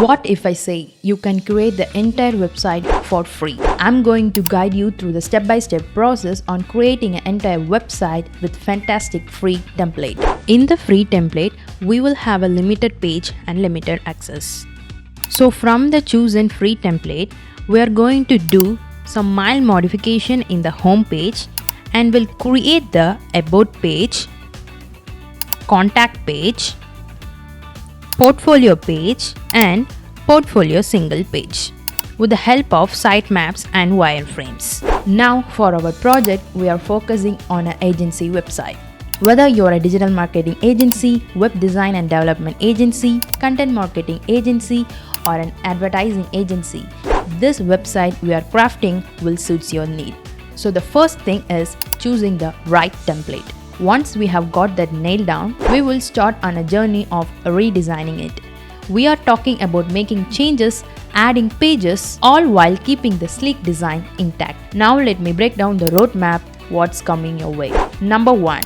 What if I say you can create the entire website for free? I'm going to guide you through the step-by-step process on creating an entire website with fantastic free template. In the free template, we will have a limited page and limited access. So from the chosen free template, we are going to do some mild modification in the home page and will create the about page, contact page, portfolio page and portfolio single page with the help of sitemaps and wireframes. Now for our project, we are focusing on an agency website. Whether you are a digital marketing agency, web design and development agency, content marketing agency or an advertising agency, this website we are crafting will suit your need. So the first thing is choosing the right template. Once we have got that nailed down, we will start on a journey of redesigning it. We are talking about making changes, adding pages, all while keeping the sleek design intact. Now let me break down the roadmap, what's coming your way. Number 1.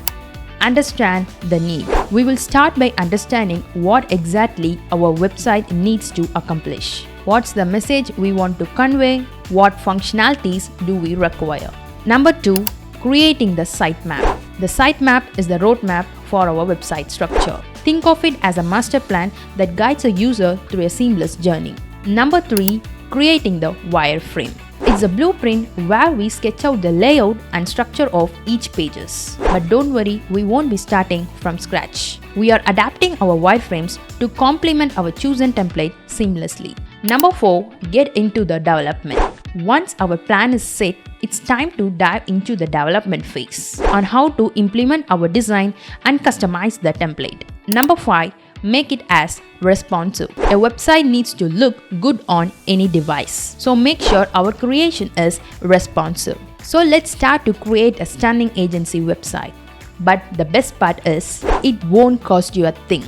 Understand the need. We will start by understanding what exactly our website needs to accomplish. What's the message we want to convey? What functionalities do we require? Number 2. Creating the sitemap. The sitemap is the roadmap for our website structure. Think of it as a master plan that guides a user through a seamless journey. Number 3. Creating the wireframe. It's a blueprint where we sketch out the layout and structure of each pages. But don't worry, we won't be starting from scratch. We are adapting our wireframes to complement our chosen template seamlessly. Number 4. Get into the development. Once our plan is set, it's time to dive into the development phase on how to implement our design and customize the template. Number 5. Make it as responsive. A website needs to look good on any device. So make sure our creation is responsive. So let's start to create a stunning agency website. But the best part is, it won't cost you a thing.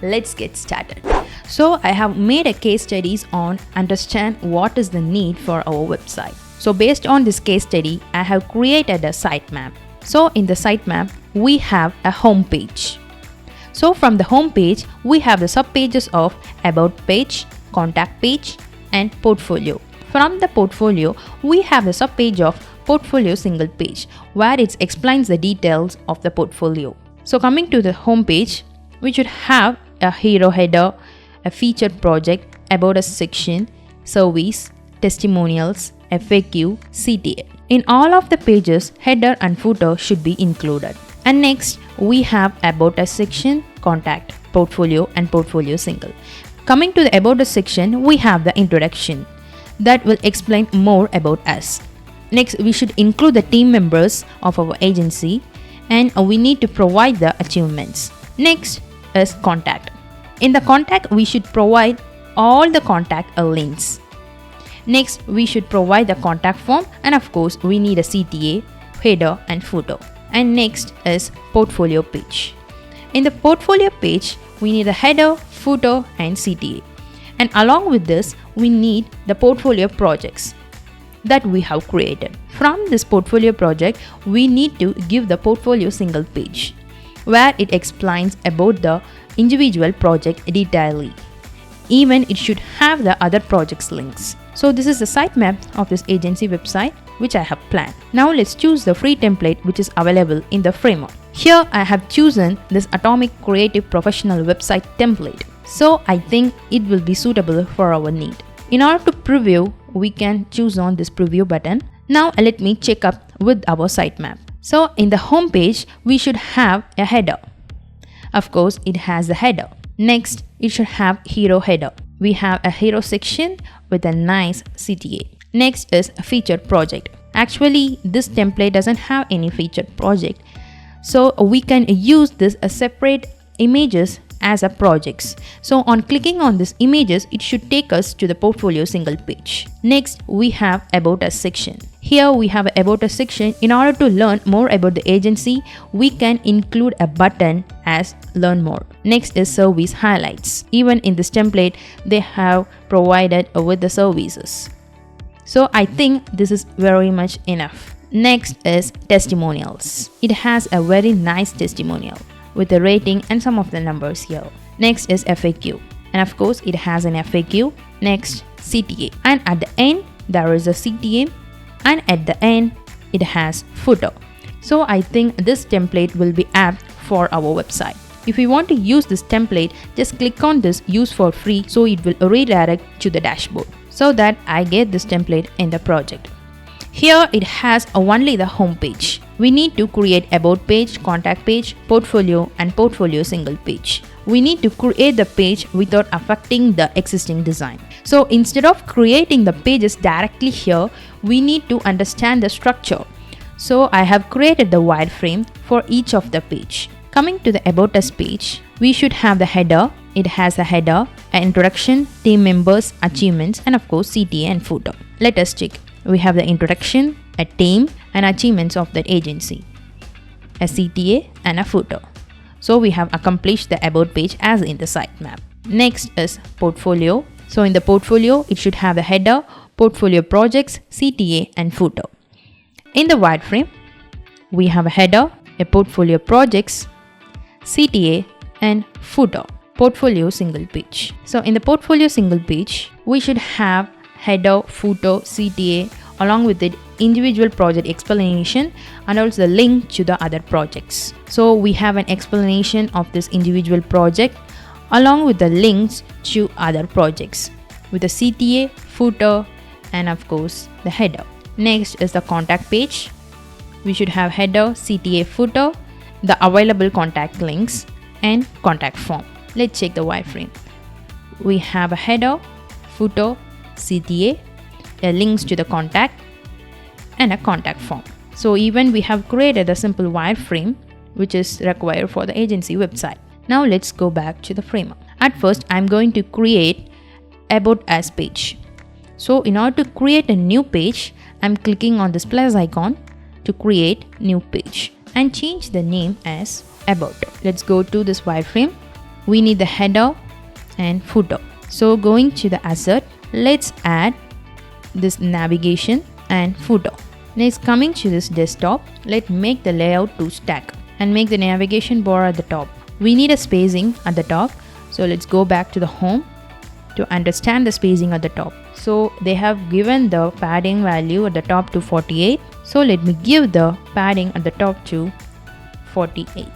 Let's get started. So I have made a case studies on understand what is the need for our website. So based on this case study, I have created a sitemap. So in the sitemap, we have a home page. So from the home page, we have the subpages of about page, contact page and portfolio. From the portfolio, we have the subpage of portfolio single page where it explains the details of the portfolio. So coming to the home page, we should have a hero header, a featured project, about a section, service, testimonials, FAQ, CTA. In all of the pages, header and footer should be included. And next, we have about us section, contact, portfolio and portfolio single. Coming to the about us section, we have the introduction that will explain more about us. Next, we should include the team members of our agency and we need to provide the achievements. Next is contact. In the contact, we should provide all the contact links. Next, we should provide the contact form and of course, we need a CTA, header and footer. And next is portfolio page. In the portfolio page, we need a header, footer and CTA. And along with this, we need the portfolio projects that we have created. From this portfolio project, we need to give the portfolio single page where it explains about the individual project detailedly. Even it should have the other projects links. So this is the sitemap of this agency website which I have planned. Now let's choose the free template which is available in the FRAMER. Here I have chosen this Atomic Creative Professional website template. So I think it will be suitable for our need. In order to preview, we can choose on this preview button. Now let me check up with our sitemap. So in the home page, we should have a header. Of course, it has the header. Next, it should have hero header. We have a hero section with a nice CTA. Next is a featured project. Actually, this template doesn't have any featured project. So we can use this as separate images as a projects. So on clicking on these images, it should take us to the portfolio single page. Next, we have about us section. Here we have about us section. In order to learn more about the agency, we can include a button as learn more. Next is service highlights. Even in this template, they have provided with the services. So I think this is very much enough. Next is testimonials. It has a very nice testimonial with the rating and some of the numbers here. Next is FAQ. and of course it has an FAQ. Next, CTA, and at the end there is a CTA, and at the end it has footer. So I think this template will be apt for our website. If you want to use this template, just click on this use for free, so it will redirect to the dashboard, so that I get this template in the project. Here it has only the home page. We need to create about page, contact page, portfolio and portfolio single page. We need to create the page without affecting the existing design. So instead of creating the pages directly here, we need to understand the structure. So I have created the wireframe for each of the page. Coming to the About Us page, we should have the header. It has a header, an introduction, team members, achievements, and of course CTA and footer. Let us check. We have the introduction, a team, and achievements of that agency, a CTA and a footer. So we have accomplished the About page as in the sitemap. Next is portfolio. So in the portfolio, it should have the header, portfolio projects, CTA and footer. In the wireframe, we have a header, a portfolio projects, CTA and footer, portfolio single page. So in the portfolio single page, we should have header, footer, CTA, along with the individual project explanation and also the link to the other projects. So we have an explanation of this individual project along with the links to other projects with the CTA, footer and of course the header. Next is the contact page. We should have header, CTA, footer, the available contact links and contact form. Let's check the wireframe. We have a header, footer, CTA, the links to the contact and a contact form. So even we have created a simple wireframe which is required for the agency website. Now let's go back to the Framer. At first I'm going to create About Us page. So in order to create a new page, I'm clicking on this plus icon to create new page and change the name as About. Let's go to this wireframe. We need the header and footer. So going to the asset, let's add this navigation and footer. Next, coming to this desktop, let's make the layout to stack and make the navigation bar at the top. We need a spacing at the top. So let's go back to the home to understand the spacing at the top. So they have given the padding value at the top to 48. So let me give the padding at the top to 48.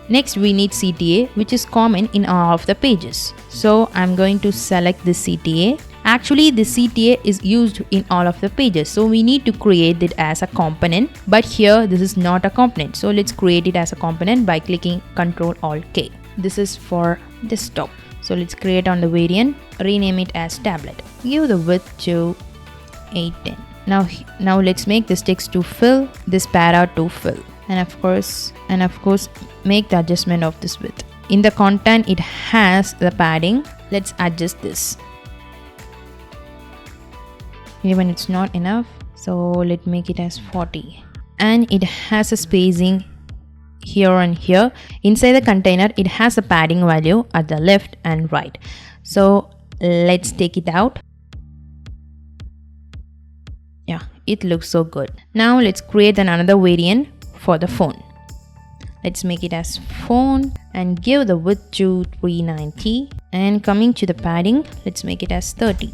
Next, we need CTA, which is common in all of the pages. So I'm going to select the CTA. Actually, the CTA is used in all of the pages. So we need to create it as a component. But here, this is not a component. So let's create it as a component by clicking Ctrl-Alt-K. This is for desktop. So let's create on the variant, rename it as tablet. Give the width to 810. Now let's make this text to fill, this para to fill. And of course, make the adjustment of this width. In the content, it has the padding. Let's adjust this. Even it's not enough, so let's make it as 40. And it has a spacing here and here. Inside the container, it has a padding value at the left and right. So let's take it out. Yeah, it looks so good. Now let's create another variant for the phone. Let's make it as phone and give the width to 390. And coming to the padding, let's make it as 30.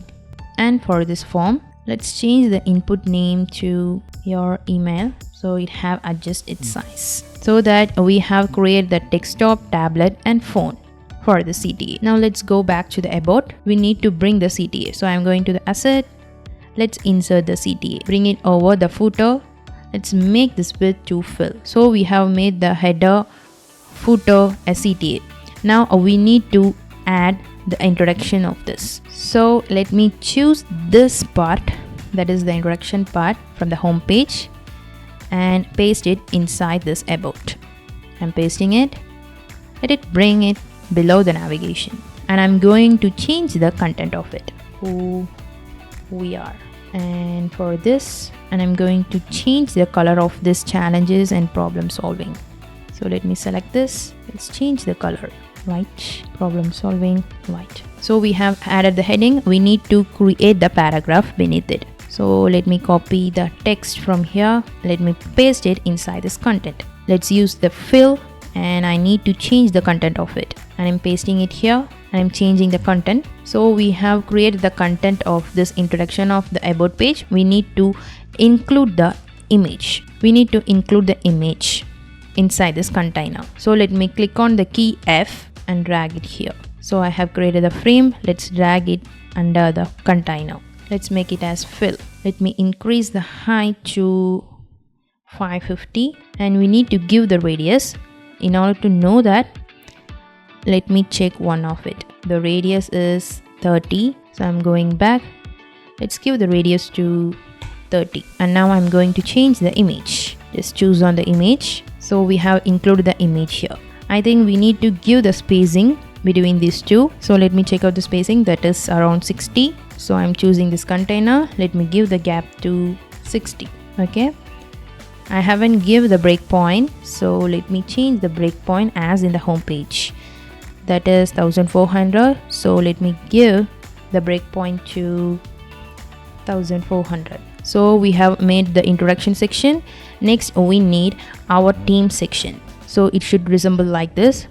And for this form, let's change the input name to your email so it have adjust its size, so that we have created the desktop, tablet and phone for the CTA. Now let's go back to the About. We need to bring the CTA. So I'm going to the asset. Let's insert the CTA. Bring it over the footer. Let's make this width to fill. So we have made the header, footer, a CTA. Now we need to add the introduction of this. So let me choose this part, that is the introduction part from the home page, and paste it inside this About. I'm pasting it. Let it bring it below the navigation. And I'm going to change the content of it. Who we are. And for this, and I'm going to change the color of this challenges and problem solving. So let me select this. Let's change the color. White, problem solving, white. So we have added the heading. We need to create the paragraph beneath it. So let me copy the text from here. Let me paste it inside this content. Let's use the fill, and I need to change the content of it. And I'm pasting it here. and I'm changing the content. So we have created the content of this introduction of the about page. We need to include the image. We need to include the image inside this container. So let me click on the key F and drag it here. So I have created a frame. Let's drag it under the container. Let's make it as fill. Let me increase the height to 550 and we need to give the radius. In order to know that, let me check one of it. The radius is 30. So I'm going back. Let's give the radius to 30. And now I'm going to change the image. Just choose on the image. So we have included the image here. I think we need to give the spacing between these two. So let me check out the spacing, that is around 60. So I'm choosing this container. Let me give the gap to 60. Okay. I haven't given the breakpoint. So let me change the breakpoint as in the home page. That is 1400. So let me give the breakpoint to 1400. So we have made the introduction section. Next we need our theme section. So it should resemble like this.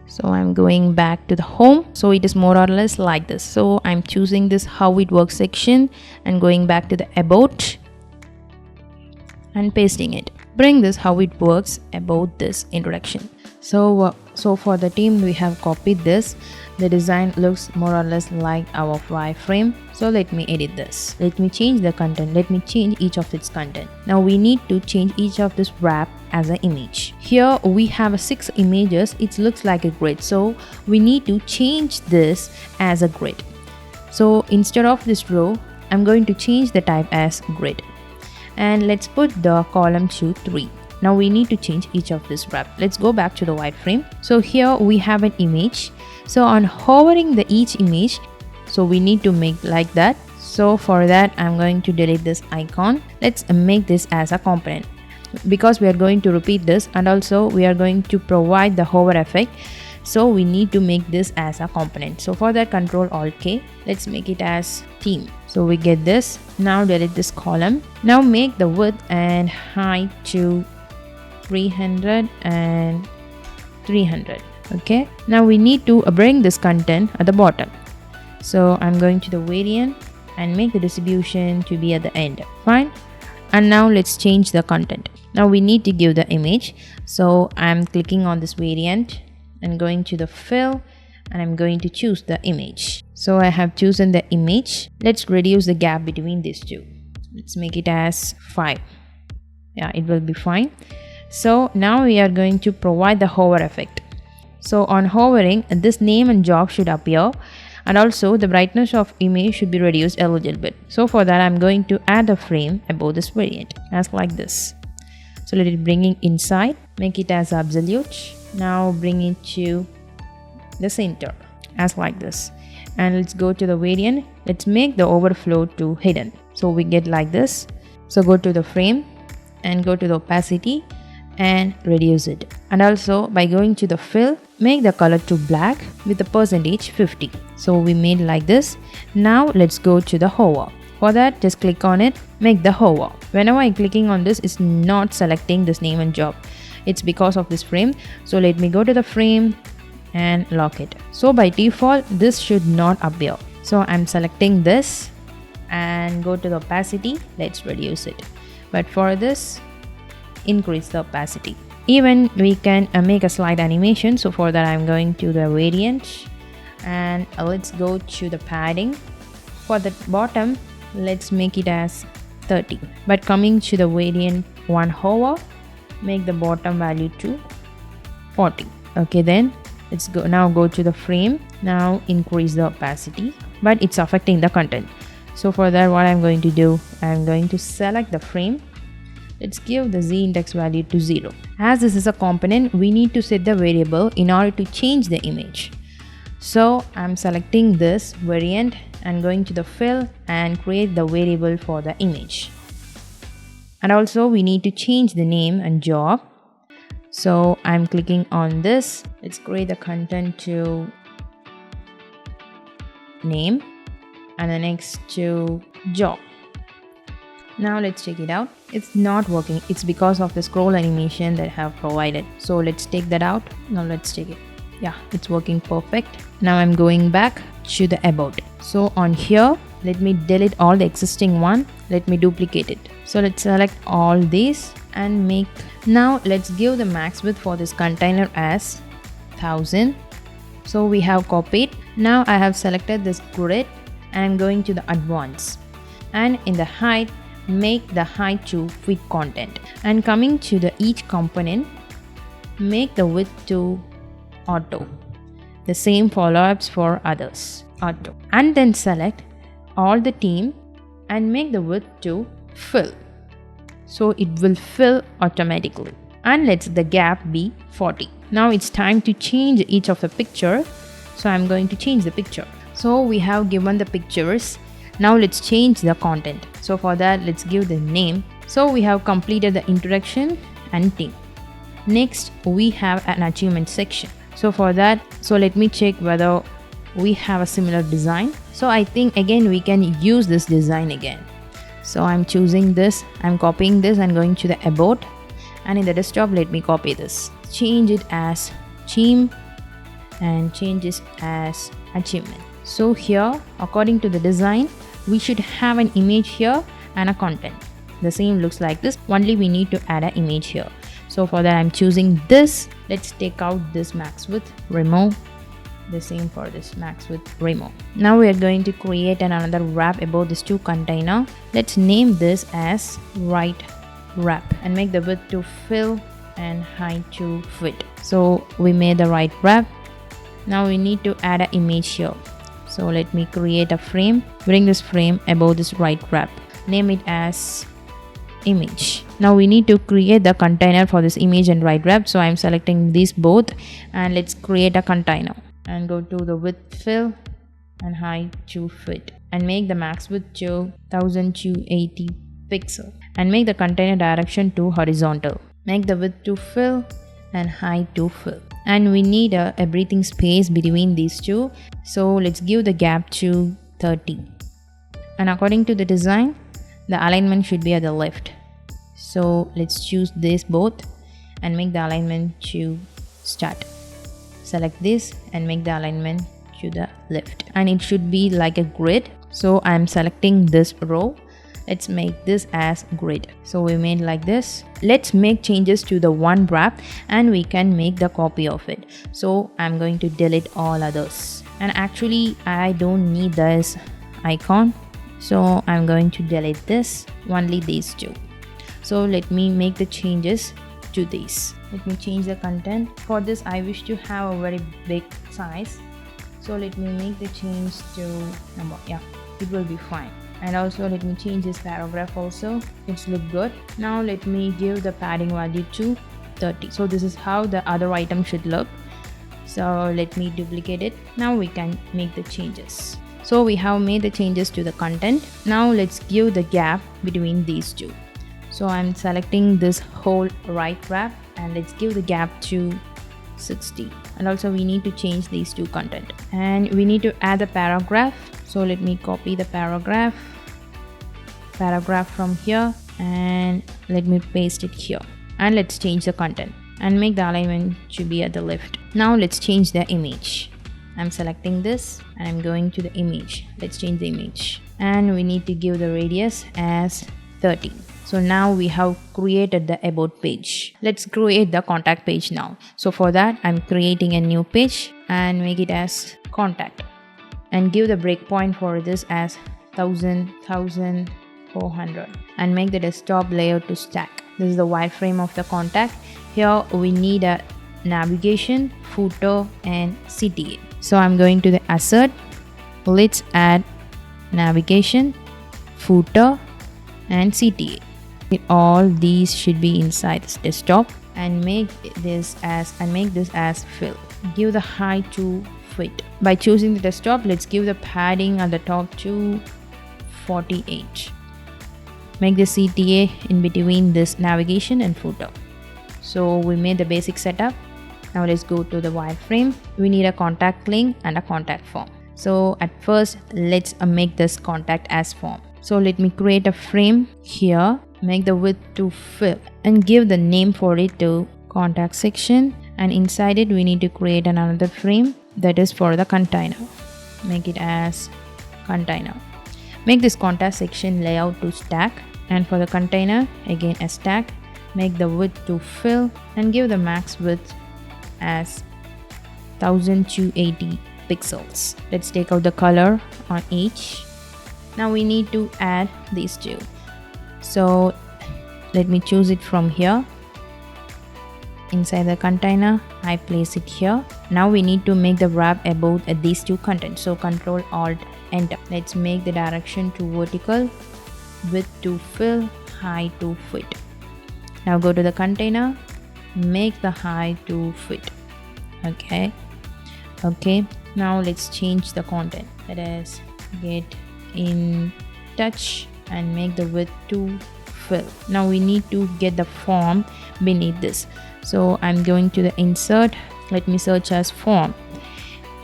So I'm going back to the home. So it is more or less like this. So I'm choosing this how it works section and going back to the about and pasting it. Bring this how it works about this introduction. So for the theme we have copied this. The design looks more or less like our wireframe. So let me edit this. Let me change the content. Let me change each of its content. Now we need to change each of this wrap as an image. Here we have 6 images. It looks like a grid. So we need to change this as a grid. So instead of this row, I'm going to change the type as grid. And let's put the column to 3. Now we need to change each of this wrap. Let's go back to the wireframe. So here we have an image. So on hovering the each image, so we need to make like that. So for that I'm going to delete this icon. Let's make this as a component because we are going to repeat this and also we are going to provide the hover effect. So we need to make this as a component. So for that, Ctrl Alt K. Let's make it as theme. So we get this. Now delete this column. Now make the width and height to 300 and 300. Okay. Now we need to bring this content at the bottom. So I'm going to the variant and make the distribution to be at the end. Fine. And now let's change the content. Now we need to give the image. So I'm clicking on this variant and going to the fill and I'm going to choose the image. So I have chosen the image. Let's reduce the gap between these two. Let's make it as 5. Yeah, it will be fine. So now we are going to provide the hover effect. So on hovering, this name and job should appear and also the brightness of image should be reduced a little bit. So for that I'm going to add a frame above this variant as like this. So let it bring it inside, make it as absolute. Now bring it to the center as like this. And let's go to the variant. Let's make the overflow to hidden. So we get like this. So go to the frame and go to the opacity and reduce it. And also by going to the fill, make the color to black with the percentage 50. So we made like this. Now let's go to the hover. For that, just click on it, make the hover. Whenever I'm clicking on this, it's not selecting this name and job. It's because of this frame. So let me go to the frame and lock it. So by default, this should not appear. So I'm selecting this and go to the opacity. Let's reduce it. But for this, increase the opacity. Even we can make a slide animation. So for that, I'm going to the variant and let's go to the padding. For the bottom, let's make it as 30. But coming to the variant one hover, make the bottom value to 40. Okay, then let's go. Now go to the frame. Now increase the opacity, but it's affecting the content. So for that, what I'm going to do, I'm going to select the frame. Let's give the z index value to 0. As this is a component, we need to set the variable in order to change the image. So I'm selecting this variant and going to the fill and create the variable for the image. And also we need to change the name and job. So I'm clicking on this. Let's create the content to name and the next to job. Now let's check it out. It's not working. It's because of the scroll animation that I have provided. So let's take that out. Now let's check it. Yeah, it's working perfect. Now I'm going back to the about. So on here, let me delete all the existing one. Let me duplicate it. So let's select all these and make. Now let's give the max width for this container as 1000. So we have copied. Now I have selected this grid and I'm going to the advanced, and in the height, make the height to fit content, and coming to the each component, make the width to auto. The same follow-ups for others, auto, and then select all the team and make the width to fill, so it will fill automatically, and let the gap be 40. Now it's time to change each of the picture, so I'm going to change the picture. So we have given the pictures. Now let's change the content. So for that, let's give the name. So we have completed the introduction and team. Next, we have an achievement section. So for that, so let me check whether we have a similar design. So I think again we can use this design again. So I'm choosing this, I'm copying this and going to the about, and in the desktop let me copy this, change it as team and change this as achievement. So here, according to the design, we should have an image here and a content. The same looks like this, only we need to add an image here. So for that I'm choosing this. Let's take out this max width, remove. The same for this max width, remove. Now we are going to create another wrap about this two container. Let's name this as right wrap and make the width to fill and height to fit. So we made the right wrap. Now we need to add an image here. So let me create a frame, bring this frame above this right wrap, name it as image. Now we need to create the container for this image and right wrap. So I'm selecting these both and let's create a container and go to the width fill and height to fit and make the max width to 1280 pixel and make the container direction to horizontal. Make the width to fill and height to fill, and we need a breathing space between these two, so let's give the gap to 30, and according to the design the alignment should be at the left. So let's choose this both and make the alignment to start. Select this and make the alignment to the left, and it should be like a grid. So I'm selecting this row. Let's make this as grid. So we made like this. Let's make changes to the one wrap and we can make the copy of it. So I'm going to delete all others, and actually I don't need this icon, so I'm going to delete this, only these two. So let me make the changes to these. Let me change the content. For this I wish to have a very big size, so let me make the change to number. Yeah, it will be fine. And also let me change this paragraph also, it's look good. Now let me give the padding value to 30. So this is how the other item should look. So let me duplicate it. Now we can make the changes. So we have made the changes to the content. Now let's give the gap between these two. So I'm selecting this whole right wrap and let's give the gap to 60. And also we need to change these two content and we need to add the paragraph. So let me copy the paragraph from here and let me paste it here, and let's change the content and make the alignment to be at the left. Now let's change the image. I'm selecting this and I'm going to the image. Let's change the image and we need to give the radius as 30. So now we have created the about page. Let's create the contact page now. So for that I'm creating a new page and make it as contact and give the breakpoint for this as 1400 and make the desktop layout to stack. This is the wireframe of the contact. Here we need a navigation, footer and CTA. So I'm going to the assert. Let's add navigation, footer and CTA. All these should be inside this desktop and make this as fill. Give the height to fit. By choosing the desktop, let's give the padding at the top to 48. Make the CTA in between this navigation and footer. So we made the basic setup. Now let's go to the wireframe. We need a contact link and a contact form. So at first let's make this contact as form. So let me create a frame here, make the width to fill and give the name for it to contact section and inside it we need to create another frame that is for the container. Make it as container. Make this contact section layout to stack, and for the container again a stack. Make the width to fill and give the max width as 1280 pixels. Let's take out the color on each. Now we need to add these two, so let me choose it from here. Inside the container I place it here. Now we need to make the wrap above these two contents, so Control Alt Enter. Let's make the direction to vertical, width to fill, height to fit. Now go to the container, make the height to fit. Okay, now let's change the content, that is get in touch, and make the width to fill. Now we need to get the form beneath this, so I'm going to the insert. Let me search as form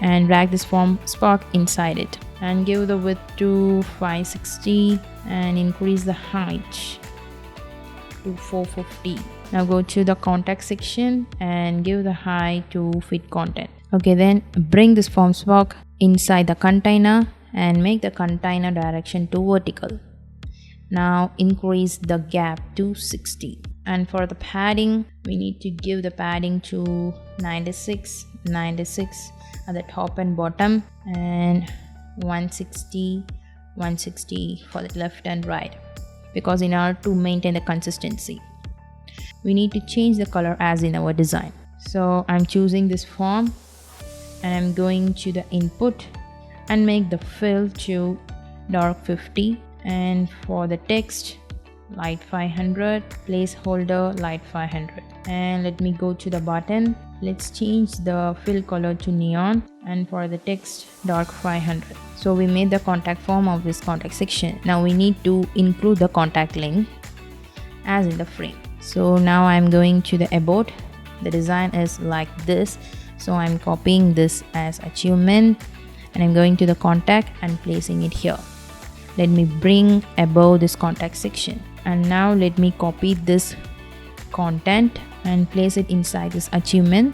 and drag this form spark inside it, and give the width to 560 and increase the height to 450. Now go to the contact section and give the height to fit content. Okay, then bring this form spark inside the container and make the container direction to vertical. Now increase the gap to 60, and for the padding we need to give the padding to 96 at the top and bottom, and 160 for the left and right, because in order to maintain the consistency we need to change the color as in our design. So I'm choosing this form and I'm going to the input and make the fill to dark 50, and for the text light 500, placeholder light 500, and let me go to the button. Let's change the fill color to neon, and for the text dark 500. So we made the contact form of this contact section. Now we need to include the contact link as in the frame. So now I'm going to the about. The design is like this, so I'm copying this as achievement and I'm going to the contact and placing it here. Let me bring above this contact section, and now let me copy this content and place it inside this achievement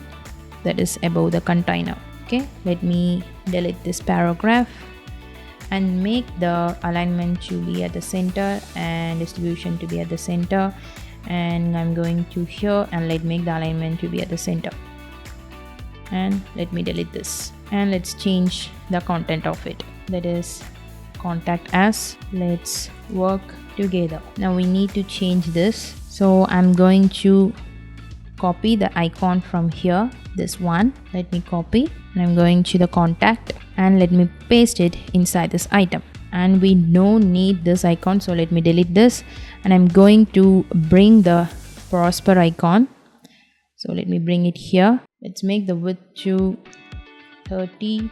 that is above the container. Okay, let me delete this paragraph and make the alignment to be at the center and distribution to be at the center, and I'm going to here and let make the alignment to be at the center, and let me delete this, and let's change the content of it, that is contact as let's work together. Now we need to change this, so I'm going to copy the icon from here, this one. Let me copy and I'm going to the contact and let me paste it inside this item, and we don't need this icon, so let me delete this, and I'm going to bring the prosper icon, so let me bring it here. Let's make the width to 30,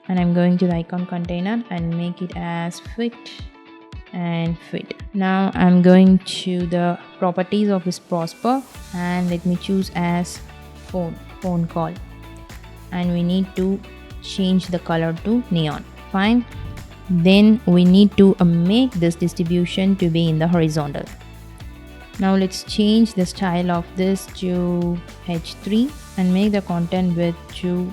and I'm going to the icon container and make it as fit and fit. Now I'm going to the properties of this prosper and let me choose as phone call, and we need to change the color to neon. Fine. Then we need to make this distribution to be in the horizontal. Now let's change the style of this to H3 and make the content width to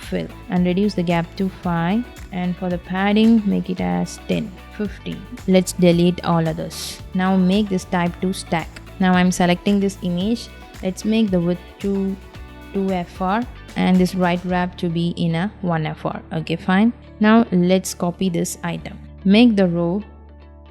fill and reduce the gap to 5, and for the padding make it as 10, 15. Let's delete all others. Now make this type to stack. Now I'm selecting this image. Let's make the width to 2FR and this right wrap to be in a 1FR. Okay, fine. Now let's copy this item. Make the row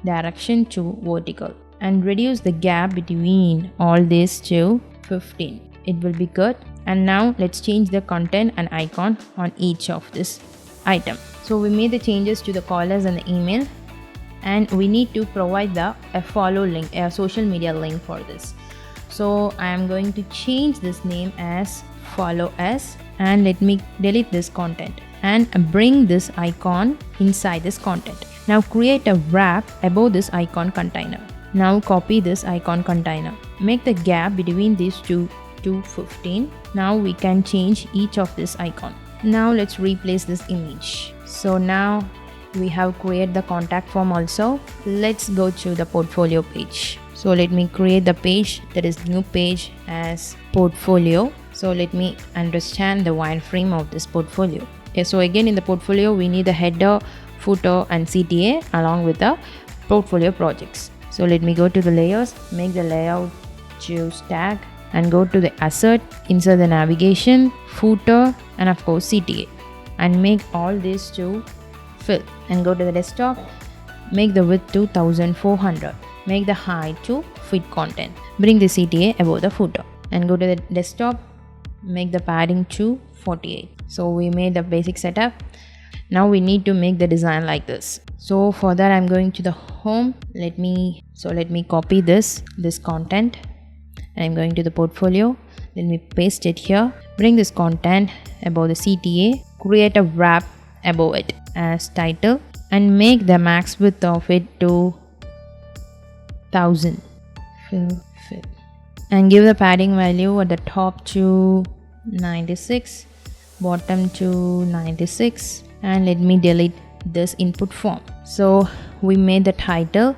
direction to vertical and reduce the gap between all these to 15. It will be good. And now let's change the content and icon on each of this item. So we made the changes to the callers and the email, and we need to provide a follow link, a social media link for this. So I am going to change this name as follow us, and let me delete this content and bring this icon inside this content. Now create a wrap above this icon container. Now copy this icon container. Make the gap between these two to 15. Now we can change each of this icon. Now let's replace this image. So now we have created the contact form also. Let's go to the portfolio page. So let me create the page, that is new page, as portfolio. So let me understand the wireframe of this portfolio. Okay, so again in the portfolio we need the header, footer and CTA along with the portfolio projects. So let me go to the layers, make the layout, choose tag and go to the asset, insert the navigation, footer and of course CTA, and make all these to fill, and go to the desktop, make the width to 1400, make the height to fit content, bring the CTA above the footer, and go to the desktop, make the padding to 48. So we made the basic setup. Now we need to make the design like this. So for that I'm going to the home. Let me copy this content, and I'm going to the portfolio. Let me paste it here, bring this content above the CTA, create a wrap above it as title, and make the max width of it to 1000. Fill. And give the padding value at the top to 96, bottom to 96, and let me delete this input form. So we made the title,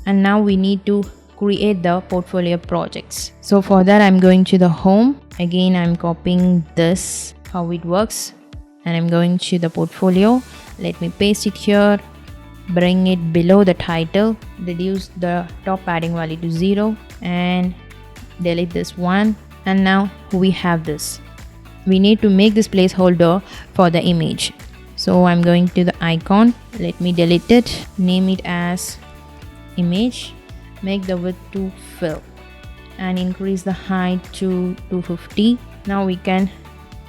and now we need to create the portfolio projects. So for that I'm going to the home. Again I'm copying this, how it works, and I'm going to the portfolio. Let me paste it here, bring it below the title, reduce the top padding value to 0 and delete this one. And now we have this. We need to make this placeholder for the image. So I'm going to the icon, let me delete it, name it as image, make the width to fill and increase the height to 250. Now we can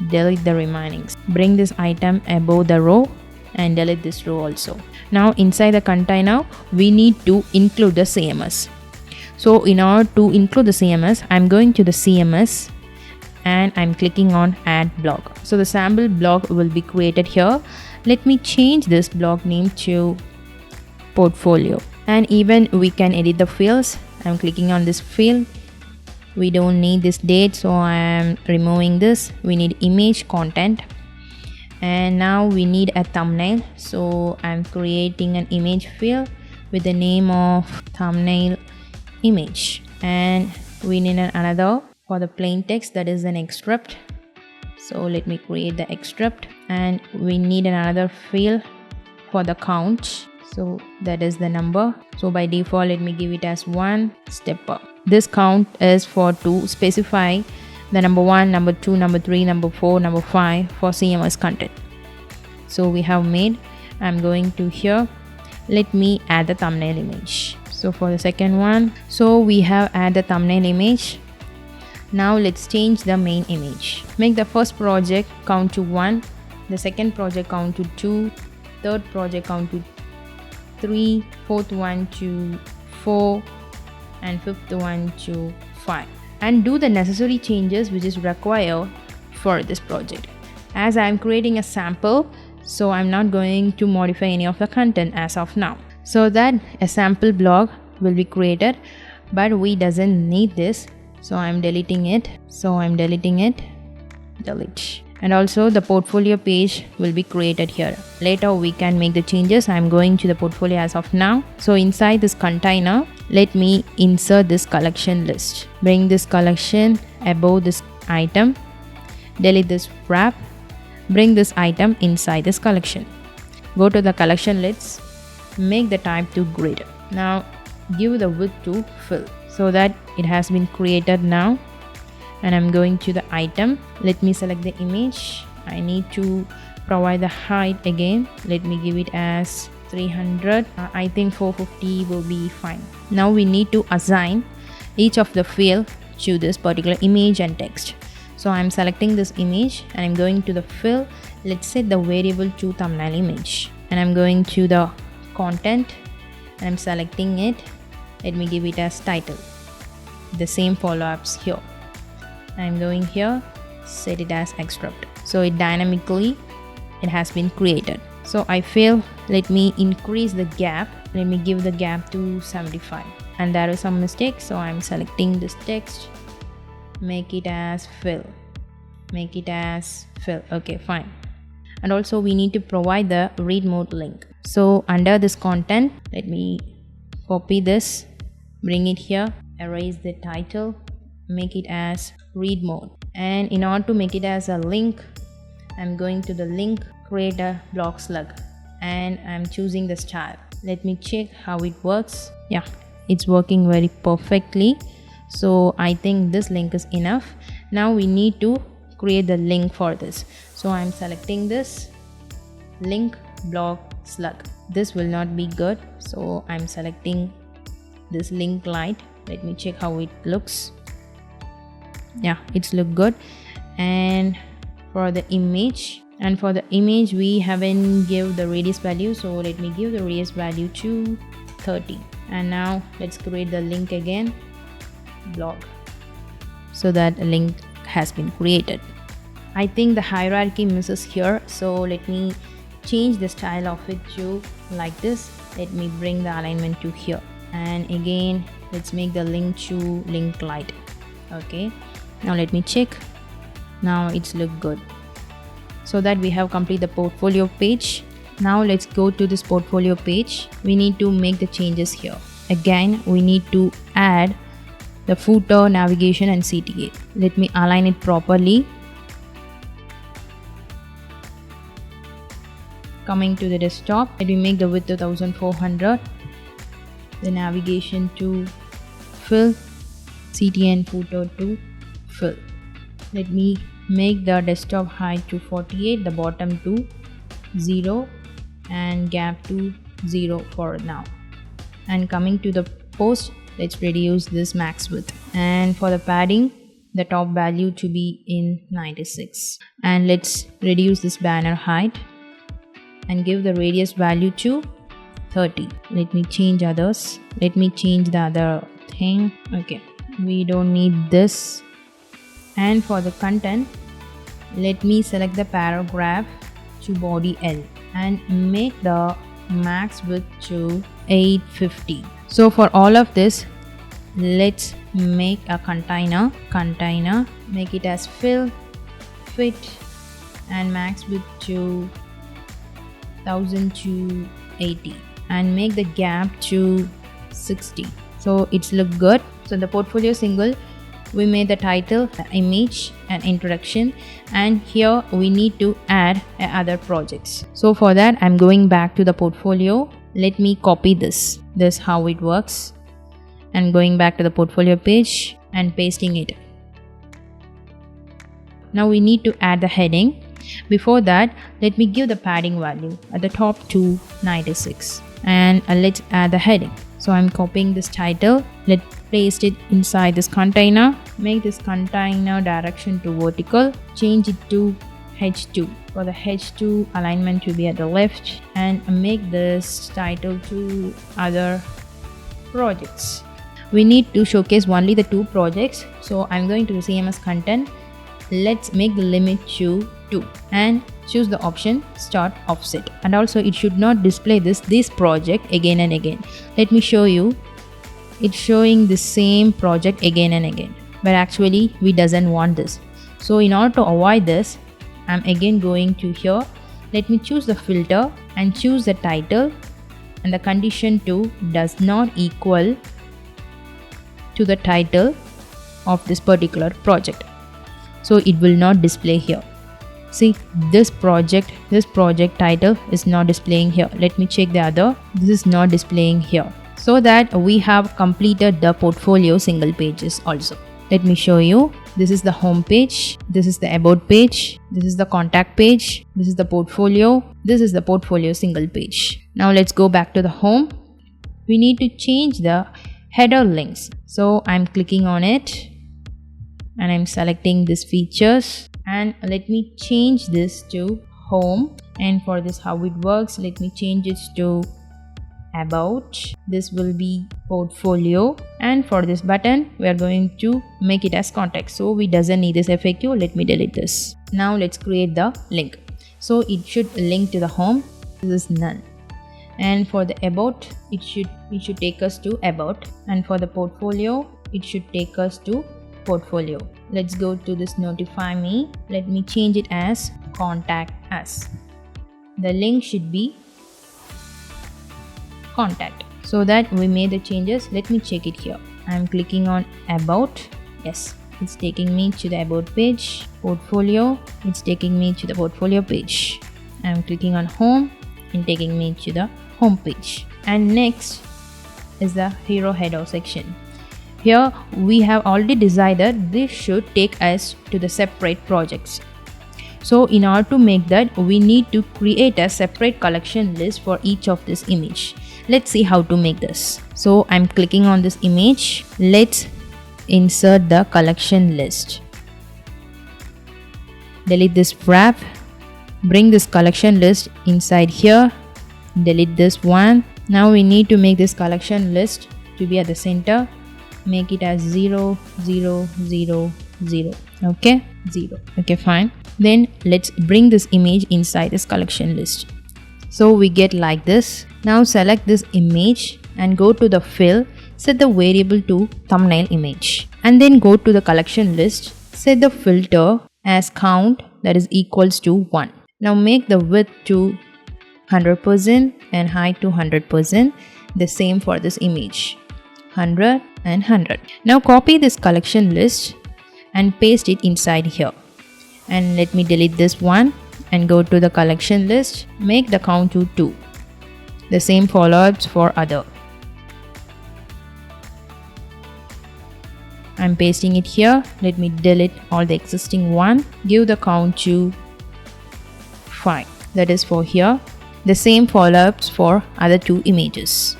delete the remaining. Bring this item above the row and delete this row also. Now inside the container we need to include the CMS. So in order to include the CMS, I'm going to the CMS and I'm clicking on add blog. So the sample blog will be created here. Let me change this blog name to portfolio, and even we can edit the fields. I'm clicking on this field. We don't need this date, so I am removing this. We need image content, and now we need a thumbnail. So I'm creating an image field with the name of thumbnail image, and we need another for the plain text, that is an extract. So let me create the extract, and we need another field for the count, so that is the number. So by default let me give it as 1 step up. This count is for to specify the number 1, number 2, number 3, number 4, number 5 for CMS content. So we have made. I'm going to here, let me add the thumbnail image. So for the second one, so we have add the thumbnail image. Now let's change the main image. Make the first project count to 1, the second project count to 2, third project count to 3, fourth one to 4, and fifth one to 5, and do the necessary changes which is required for this project. As I am creating a sample, so I'm not going to modify any of the content as of now, so that a sample blog will be created, but we doesn't need this. So I'm deleting it. Delete. And also the portfolio page will be created here. Later we can make the changes. I'm going to the portfolio as of now. So inside this container, let me insert this collection list. Bring this collection above this item, delete this wrap, bring this item inside this collection. Go to the collection list, make the type to grid. Now give the width to fill, so that it has been created now. And I'm going to the item, let me select the image. I need to provide the height again. Let me give it as 300. I think 450 will be fine. Now we need to assign each of the field to this particular image and text. So I'm selecting this image and I'm going to the field. Let's set the variable to thumbnail image, and I'm going to the content and I'm selecting it. Let me give it as title. The same follow-ups here. I'm going here, set it as extract. So it dynamically it has been created. So I feel, let me increase the gap. Let me give the gap to 75. And there is some mistake, so I'm selecting this text, make it as fill. Okay, fine. And also we need to provide the read mode link. So under this content, let me copy this bring it here, erase the title, make it as read mode. And in order to make it as a link, I'm going to the link, create a block slug, and I'm choosing the style. Let me check how it works. Yeah, it's working very perfectly. So I think this link is enough. Now we need to create the link for this. So I'm selecting this link block slug. This will not be good, so I'm selecting this link light. Let me check how it looks. Yeah, it's look good. And for the image, we haven't give the radius value, so let me give the radius value to 30. And now let's create the link again, blog, so that a link has been created. I think the hierarchy misses here, so let me change the style of it to like this. Let me bring the alignment to here, and again let's make the link to link light. Okay, now let me check. Now it's look good. So that we have complete the portfolio page. Now let's go to this portfolio page. We need to make the changes here. Again, we need to add the footer, navigation and CTA. Let me align it properly. Coming to the desktop, let me make the width 1400, the navigation to fill, CTA and footer to fill. Let me make the desktop height to 48, the bottom to 0 and gap to 0 for now. And coming to the post, let's reduce this max width, and for the padding, the top value to be in 96, and let's reduce this banner height and give the radius value to 30. Let me change others. Let me change the other thing. Okay, we don't need this. And for the content, let me select the paragraph to body L and make the max width to 850. So for all of this, let's make a container, make it as fill, fit and max width to 1280 and make the gap to 60. So it's look good. So the portfolio single, we made the title, the image and introduction, and here we need to add other projects. So for that, I'm going back to the portfolio. Let me copy this how it works, and going back to the portfolio page and pasting it. Now we need to add the heading. Before that, let me give the padding value at the top to 96, and let's add the heading. So I'm copying this title, let's paste it inside this container, make this container direction to vertical, change it to H2 for the H2 alignment to be at the left, and make this title to other projects. We need to showcase only the 2 projects, so I'm going to the CMS content. Let's make the limit to 2 and choose the option start offset, and also it should not display this project again and again. Let me show you, it's showing the same project again and again, but actually we doesn't want this. So in order to avoid this, I'm again going to here. Let me choose the filter and choose the title, and the condition to does not equal to the title of this particular project, so it will not display here. See, this project title is not displaying here. Let me check the other. This is not displaying here. So that we have completed the portfolio single pages also. Let me show you. This is the home page, this is the about page, this is the contact page, this is the portfolio, this is the portfolio single page. Now let's go back to the home. We need to change the header links. So I'm clicking on it and I'm selecting these features, and let me change this to home. And for this, how it works, let me change it to about. This will be portfolio, and for this button we are going to make it as contact, so we doesn't need this FAQ. Let me delete this. Now let's create the link. So it should link to the home. This is none. And for the about, it should take us to about, and for the portfolio it should take us to portfolio. Let's go to this notify me. Let me change it as contact us. The link should be contact. So that we made the changes, let me check it here. I'm clicking on about. Yes, it's taking me to the about page. Portfolio, it's taking me to the portfolio page. I'm clicking on home and taking me to the home page. And next is the hero header section. Here we have already decided this should take us to the separate projects. So in order to make that, we need to create a separate collection list for each of this image. Let's see how to make this. So I'm clicking on this image. Let's insert the collection list. Delete this wrap. Bring this collection list inside here. Delete this one. Now we need to make this collection list to be at the center. Make it as 0, 0, 0, 0. Okay, 0. Okay, fine. Then let's bring this image inside this collection list. So we get like this. Now select this image and go to the fill. Set the variable to thumbnail image. And then go to the collection list. Set the filter as count, that is equals to 1. Now make the width to 100% and height to 100%. The same for this image. 100 and 100. Now copy this collection list and paste it inside here. And let me delete this one and go to the collection list. Make the count to 2. The same follow-ups for other. I'm pasting it here. Let me delete all the existing one. Give the count to 5. That is for here. The same follow-ups for other 2 images.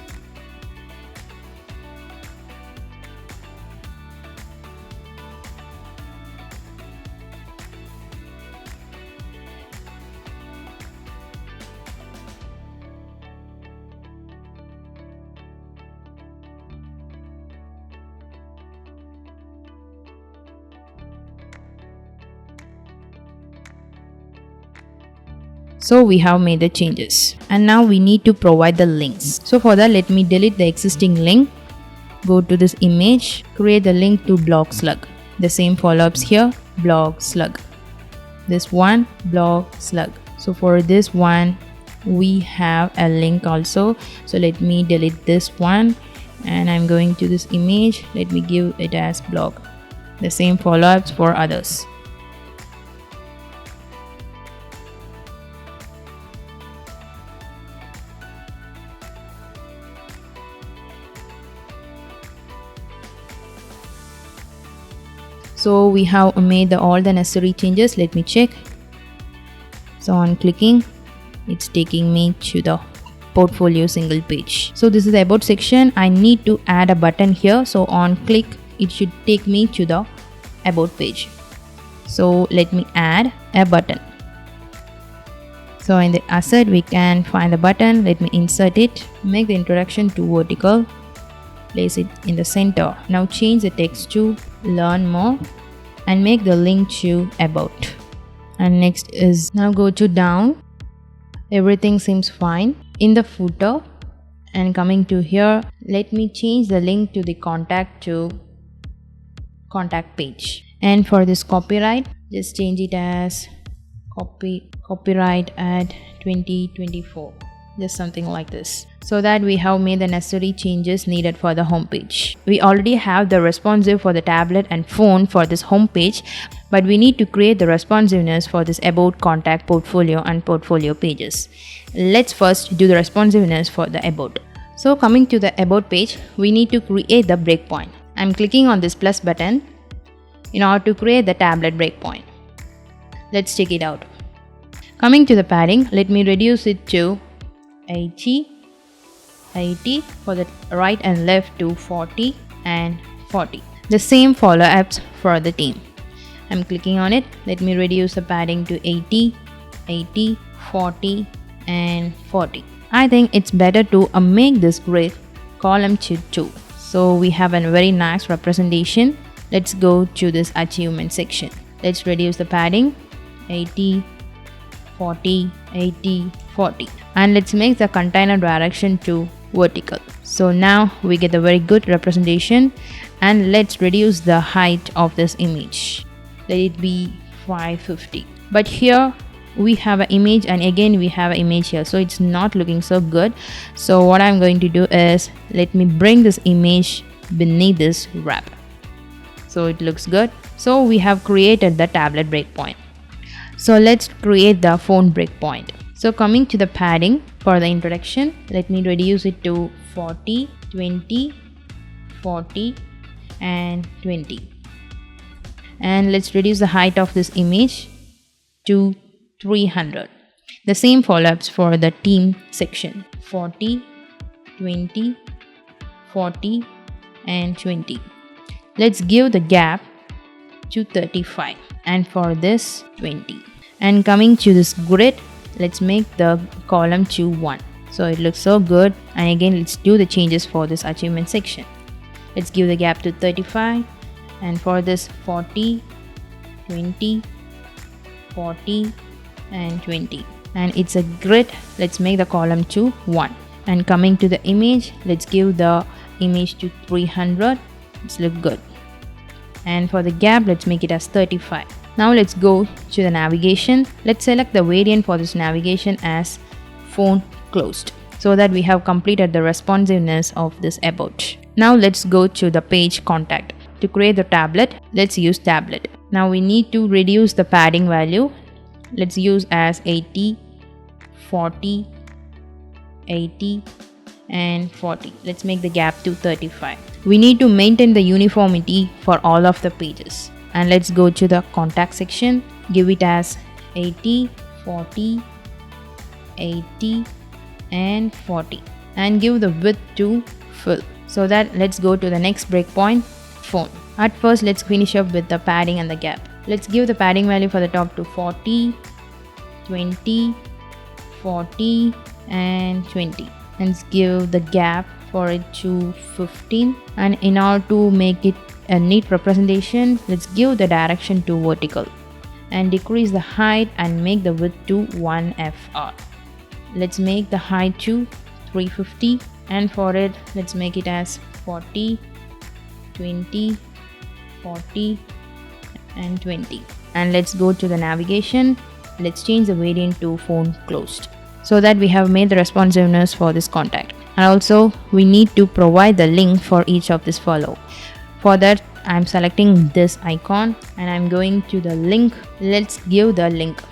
So we have made the changes and now we need to provide the links. So for that, let me delete the existing link. Go to this image, create the link to blog slug. The same follow-ups here, blog slug. This one, blog slug. So for this one, we have a link also. So let me delete this one and I'm going to this image. Let me give it as blog. The same follow-ups for others. So we have made all the necessary changes. Let me check. So on clicking, it's taking me to the portfolio single page. So this is the about section. I need to add a button here. So on click, it should take me to the about page. So let me add a button. So in the asset, we can find the button. Let me insert it. Make the introduction to vertical. Place it in the center. Now change the text to learn more and make the link to about. And next is now go to down. Everything seems fine. In the footer and coming to here, let me change the link to the contact to contact page. And for this copyright, just change it as copyright at 2024. Just something like this, so that we have made the necessary changes needed for the home page. We already have the responsive for the tablet and phone for this home page, but we need to create the responsiveness for this about, contact, portfolio and portfolio pages. Let's first do the responsiveness for the about. So coming to the about page, we need to create the breakpoint. I'm clicking on this plus button in order to create the tablet breakpoint. Let's check it out. Coming to the padding, let me reduce it to 80 for the right and left to 40 and 40. The same follow-ups for the team. I'm clicking on it. Let me reduce the padding to 80, 40 and 40. I think it's better to make this grid column to 2. So we have a very nice representation. Let's go to this achievement section. Let's reduce the padding 80, 40, 80, 40. And let's make the container direction to vertical. So now we get a very good representation. And let's reduce the height of this image. Let it be 550. But here we have an image, and again we have an image here, so it's not looking so good. So what I'm going to do is, let me bring this image beneath this wrap so it looks good. So we have created the tablet breakpoint. So let's create the phone breakpoint. So coming to the padding for the introduction, let me reduce it to 40, 20, 40 and 20. And let's reduce the height of this image to 300. The same follows for the team section: 40, 20, 40 and 20. Let's give the gap to 35, and for this 20. And coming to this grid, let's make the column to 1 so it looks so good. And again, let's do the changes for this achievement section. Let's give the gap to 35, and for this 40, 20, 40 and 20. And it's a grid. Let's make the column to 1. And coming to the image, let's give the image to 300. It's look good. And for the gap, let's make it as 35. Now let's go to the navigation. Let's select the variant for this navigation as phone closed, so that we have completed the responsiveness of this about. Now let's go to the page contact. To create the tablet, let's use tablet. Now we need to reduce the padding value. Let's use as 80, 40, 80 and 40. Let's make the gap to 35. We need to maintain the uniformity for all of the pages. And let's go to the contact section. Give it as 80, 40, 80 and 40. And give the width to full. So that let's go to the next breakpoint, phone. At first, let's finish up with the padding and the gap. Let's give the padding value for the top to 40, 20, 40 and 20. Let's give the gap for it to 15. And in order to make it a neat representation, let's give the direction to vertical and decrease the height and make the width to 1 FR. Let's make the height to 350, and for it let's make it as 40, 20, 40 and 20. And let's go to the navigation. Let's change the variant to phone closed, so that we have made the responsiveness for this contact. And also we need to provide the link for each of this follow. For that, I'm selecting this icon and I'm going to the link. Let's give the link.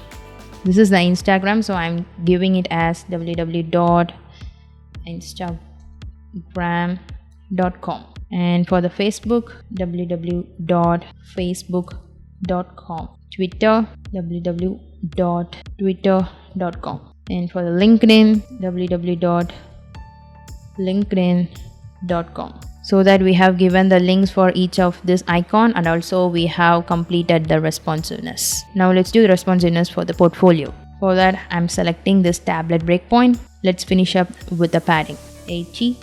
This is the Instagram, so I'm giving it as www.instagram.com. And for the Facebook, www.facebook.com. Twitter, www.twitter.com. And for the LinkedIn, www.linkedin.com. So that we have given the links for each of this icon, and also we have completed the responsiveness. Now let's do the responsiveness for the portfolio. For that, I'm selecting this tablet breakpoint. Let's finish up with the padding, 80,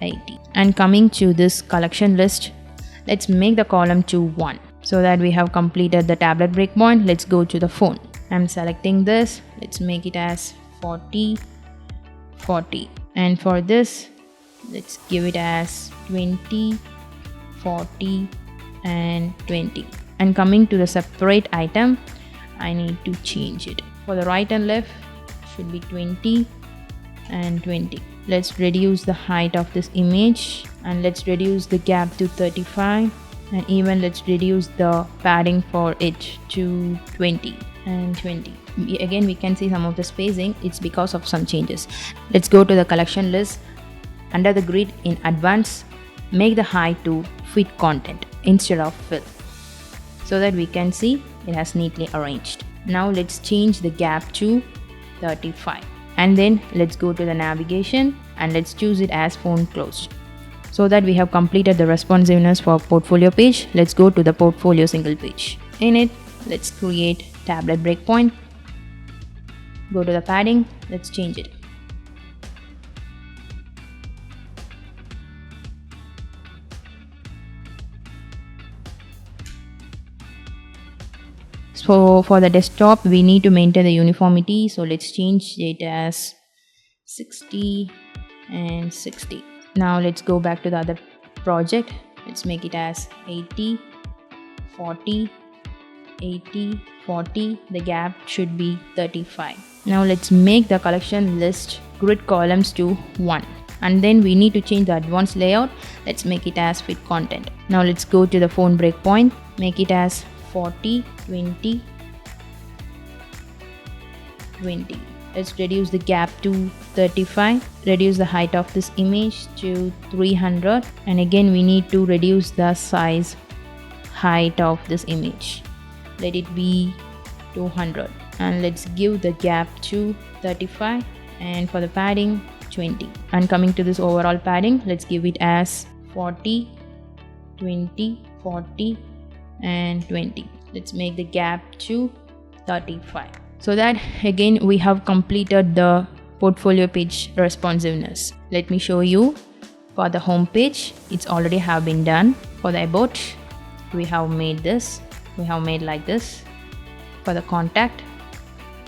80. And coming to this collection list, let's make the column to 1. So that we have completed the tablet breakpoint, let's go to the phone. I'm selecting this. Let's make it as 40, 40. And for this, let's give it as 20, 40 and 20. And coming to the separate item, I need to change it. For the right and left, should be 20 and 20. Let's reduce the height of this image, and let's reduce the gap to 35, and even let's reduce the padding for it to 20 and 20. Again, we can see some of the spacing. It's because of some changes. Let's go to the collection list. Under the grid in advance, make the height to fit content instead of fill, so that we can see it has neatly arranged. Now let's change the gap to 35. And then let's go to the navigation and let's choose it as phone closed, so that we have completed the responsiveness for portfolio page. Let's go to the portfolio single page. In it, let's create tablet breakpoint. Go to the padding, let's change it. So for the desktop, we need to maintain the uniformity. So let's change it as 60 and 60. Now let's go back to the other project. Let's make it as 80, 40, 80, 40, the gap should be 35. Now let's make the collection list grid columns to 1. And then we need to change the advanced layout. Let's make it as fit content. Now let's go to the phone breakpoint, make it as 40, 20, 20. Let's reduce the gap to 35, reduce the height of this image to 300, and again we need to reduce the size height of this image. Let it be 200, and let's give the gap to 35, and for the padding 20. And coming to this overall padding, let's give it as 40, 20, 40 and 20. Let's make the gap to 35. So that again we have completed the portfolio page responsiveness. Let me show you. For the home page, it's already have been done. For the about, we have made this. We have made like this. For the contact,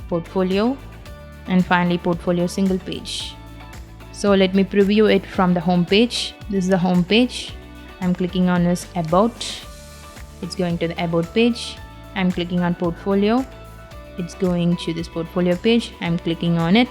portfolio, and finally portfolio single page. So let me preview it from the home page. This is the home page. I'm clicking on this about. It's going to the about page. I'm clicking on portfolio. It's going to this portfolio page. I'm clicking on it.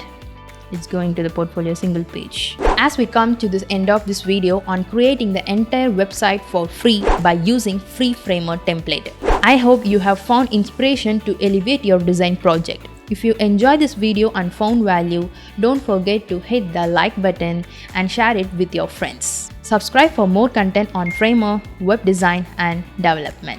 It's going to the portfolio single page. As we come to this end of this video on creating the entire website for free by using free Framer template. I hope you have found inspiration to elevate your design project. If you enjoyed this video and found value, don't forget to hit the like button and share it with your friends. Subscribe for more content on Framer, web design and development.